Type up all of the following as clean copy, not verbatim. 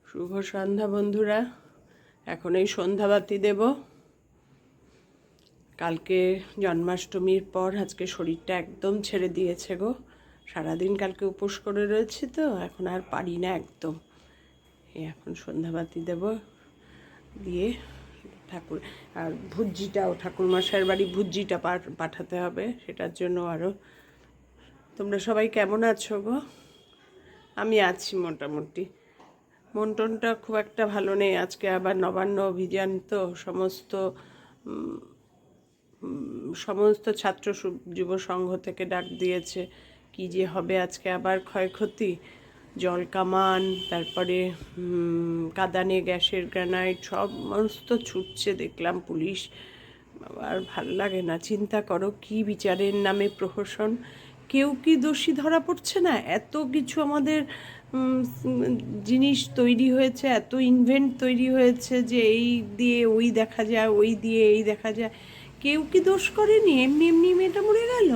শুভ সন্ধ্যা বন্ধুরা। এখন এই সন্ধ্যাবাতি দেব। কালকে জন্মাষ্টমীর পর আজকে শরীরটা একদম ছেড়ে দিয়েছে গো। সারাদিন কালকে উপোস করে রয়েছি তো এখন আর পারি না একদম। এখন সন্ধ্যাবাতি দেব, দিয়ে ঠাকুর আর ভুজিটাও ঠাকুরমশাইয়ের বাড়ি ভুজিটা পাঠাতে হবে, সেটার জন্য আরও। তোমরা সবাই কেমন আছো গো? আমি আছি মোটামুটি। মন টনটা খুব একটা ভালো নেই। আজকে আবার নবান্ন অভিযান তো, সমস্ত ছাত্র যুব সংঘ থেকে ডাক দিয়েছে। কি যে হবে আজকে, আবার ক্ষয়ক্ষতি, জল কামান, তারপরে কাঁদানে গ্যাসের গ্রানাইট সমস্ত ছুটছে দেখলাম পুলিশ। আর ভাল লাগে না। চিন্তা করো, কি বিচারের নামে প্রহসন, কেউ কি দোষী ধরা পড়ছে না? এত কিছু আমাদের জিনিস তৈরি হয়েছে, এত ইনভেন্ট তৈরি হয়েছে যে এই দিয়ে ওই দেখা যায়, ওই দিয়ে এই দেখা যায়, কেউ কি দোষ করেনি? এমনি এমনি মেয়েটা মরে গেল।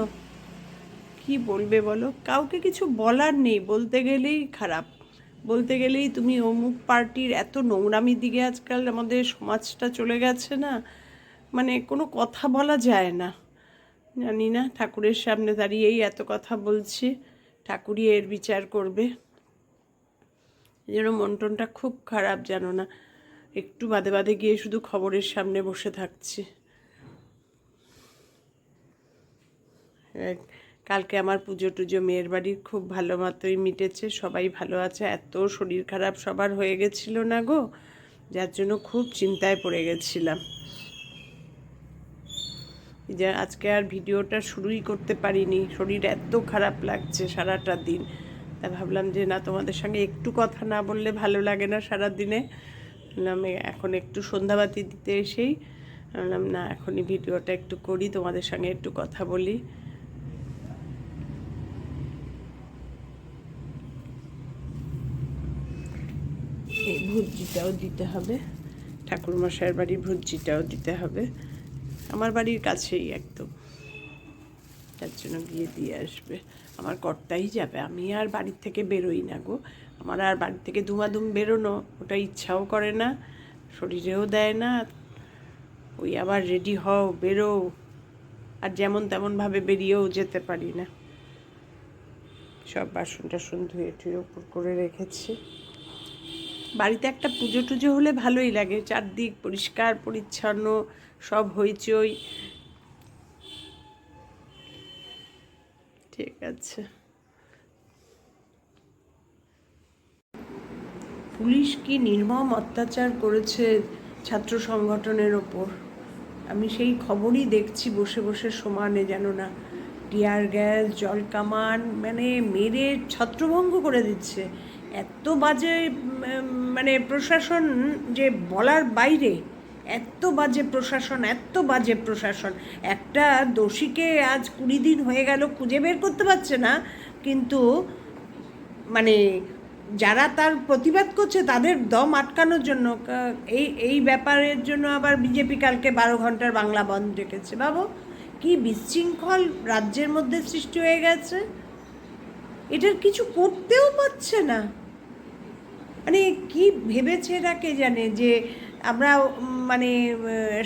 কি বলবে বলো? কাউকে কিছু বলার নেই, বলতে গেলেই খারাপ, বলতে গেলেই তুমি অমুক পার্টির। এত নোংরামির দিকে আজকাল আমাদের সমাজটা চলে গেছে না, মানে কোনো কথা বলা যায় না। জানি না, ঠাকুরের সামনে দাঁড়িয়েই এত কথা বলছি, ঠাকুরই এর বিচার করবে। এই জন্য মন টনটা খুব খারাপ, জানো না। একটু বাদে বাদে গিয়ে শুধু খবরের সামনে বসে থাকছি। কালকে আমার পুজো টুজো মেয়ের বাড়ির খুব ভালো মতোই মিটেছে, সবাই ভালো আছে। এত শরীর খারাপ সবার হয়ে গেছিল না গো, যার জন্য খুব চিন্তায় পড়ে গেছিলাম। যে আজকে আর ভিডিওটা শুরুই করতে পারিনি, শরীর এত খারাপ লাগছে সারাটা দিন। তা ভাবলাম যে না, তোমাদের সঙ্গে একটু কথা না বললে ভালো লাগে না সারাদিনে। আমি এখন একটু সন্ধ্যাবাতি দিতে এসেই বললাম না, এখনই ভিডিওটা একটু করি, তোমাদের সঙ্গে একটু কথা বলি। এই ভুজিটাও দিতে হবে, ঠাকুরমশাইয়ের বাড়ির ভুজিটাও দিতে হবে, আমার বাড়ির কাছেই একদম, তার জন্য গিয়ে দিয়ে আসবে। আমার কর্তাই যাবে, আমি আর বাড়ির থেকে বেরোই না গো। আমার আর বাড়ি থেকে ধুমাধুম বেরোনো ওটা ইচ্ছাও করে না, শরীরেও দেয় না। ওই আবার রেডি হও, বেরো, আর যেমন তেমনভাবে বেরিয়েও যেতে পারি না। সব বাসন টাসন ধুয়ে টুয়ে উপর করে রেখেছি। বাড়িতে একটা পুজো টুজো হলে ভালোই লাগে, চারদিক পরিষ্কার পরিচ্ছন্ন, সব হইচই। ঠিক আছে। পুলিশ কি নির্মম অত্যাচার করেছে ছাত্র সংগঠনের ওপর, আমি সেই খবরই দেখছি বসে বসে সমানে, জানো না। টিয়ার গ্যাস, জল কামান, মানে মেরে ছত্রভঙ্গ করে দিচ্ছে। এত বাজে মানে প্রশাসন যে বলার বাইরে। এত বাজে প্রশাসন, এত বাজে প্রশাসন। একটা দোষীকে আজ 20 দিন হয়ে গেল খুঁজে বের করতে পারছে না, কিন্তু মানে যারা তার প্রতিবাদ করছে তাদের দম আটকানোর জন্য এই ব্যাপারের জন্য আবার বিজেপি কালকে 12 ঘন্টার বাংলা বন্ধ রেখেছে। ভাবো কি বিশৃঙ্খল রাজ্যের মধ্যে সৃষ্টি হয়ে গেছে, এটার কিছু করতেও পারছে না। মানে কি ভেবেছে এরা কে জানে, যে আমরা মানে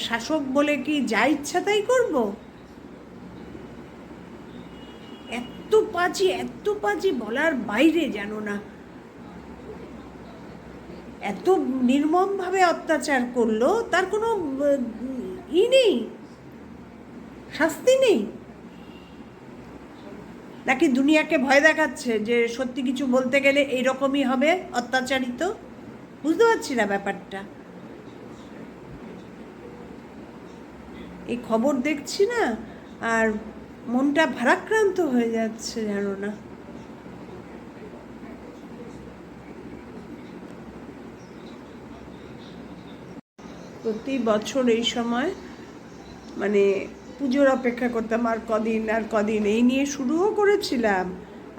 শাসক বলে কি যা ইচ্ছা তাই করবো? এত পাজি বলার বাইরে, জানো না। এত নির্মমভাবে অত্যাচার করলো, তার কোনো নেই, শাস্তি নেই। নাকি দুনিয়াকে ভয় দেখাচ্ছে যে সত্যি কিছু বলতে গেলে এইরকমই হবে অত্যাচারিত? বুঝতে পারছি না ব্যাপারটা। এই খবর দেখছি না, আর মনটা ভারাক্রান্ত হয়ে যাচ্ছে, জানো না। প্রতি বছর এই সময় মানে পুজোর অপেক্ষা করতাম, আর কদিন আর কদিন, এই নিয়ে শুরুও করেছিলাম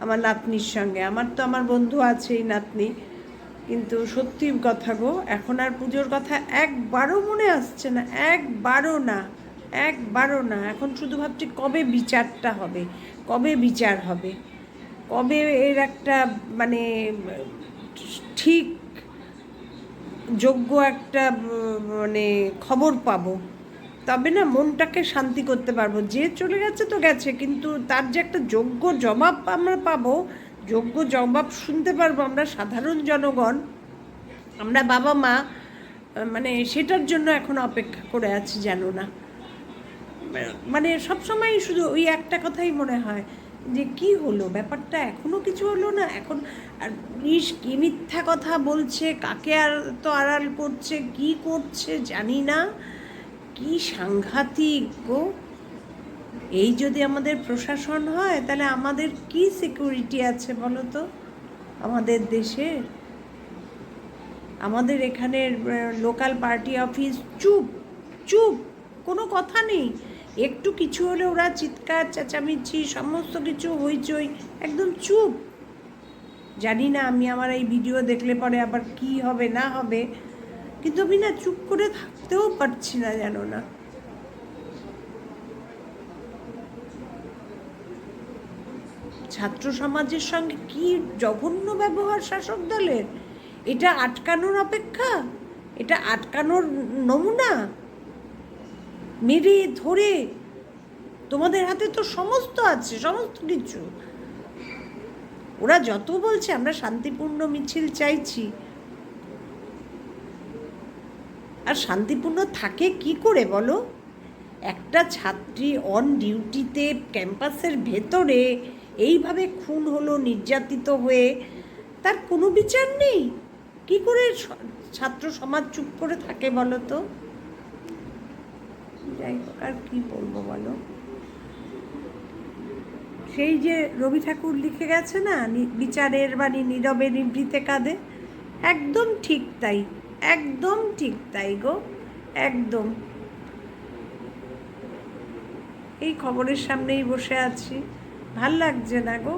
আমার নাতনির সঙ্গে। আমার তো আমার বন্ধু আছেই নাতনি, কিন্তু সত্যি কথা গো, এখন আর পুজোর কথা একবারও মনে আসছে না, একবারও না। এখন শুধু ভাবছি কবে বিচারটা হবে, কবে বিচার হবে, কবে এর একটা মানে ঠিক যোগ্য একটা মানে খবর পাবো, তবে না মনটাকে শান্তি করতে পারবো। যে চলে গেছে তো গেছে, কিন্তু তার যে একটা যোগ্য জবাব আমরা পাবো, যোগ্য জবাব শুনতে পারবো আমরা সাধারণ জনগণ, আমরা বাবা মা, মানে সেটার জন্য এখন অপেক্ষা করে আছি জানো না। মানে সবসময় শুধু ওই একটা কথাই মনে হয় যে কি হলো, ব্যাপারটা এখনও কিছু হলো না। এখন আর পুলিশ কি মিথ্যা কথা বলছে, কাকে আর তো আড়াল করছে, কি করছে জানি না। কি সাংঘাতিক গো! এই যদি আমাদের প্রশাসন হয় তাহলে আমাদের কি সিকিউরিটি আছে বলো তো আমাদের দেশে? আমাদের এখানের লোকাল পার্টি অফিস চুপ চুপ, কোনো কথা নেই। একটু কিছু হলে ওরা চিৎকার চেঁচামেচি সমস্ত কিছু হইচই, একদম চুপ। জানি না, আমি আমার এই ভিডিও দেখলে পরে আবার কি হবে না হবে, কিন্তু আমি না চুপ করে থাকতেও পারছি না জানো না। ছাত্র সমাজের সঙ্গে কি জঘন্য ব্যবহার শাসক দলের! এটা আটকানোর অপেক্ষা, এটা আটকানোর নমুনা। মেরে ধরে, তোমাদের হাতে তো সমস্ত আছে, সমস্ত কিছু। ওরা যত বলছে আমরা শান্তিপূর্ণ মিছিল চাইছি, আর শান্তিপূর্ণ থাকে কি করে বলো? একটা ছাত্রী অন ডিউটিতে ক্যাম্পাসের ভেতরে এইভাবে খুন হলো, নির্যাতিত হয়ে, তার কোনো বিচার নেই। কি করে ছাত্র সমাজ চুপ করে থাকে বলো তো? যাই হোক, আর কি বলবো বলো। সেই যে রবি ঠাকুর লিখে গেছে না, বিচারের বাণী নীরবে নিভৃতে কাঁদে, একদম ঠিক তাই, একদম ঠিক তাই গো, একদম। এই খবরের সামনেই বসে আছি, ভাল লাগছে না গো।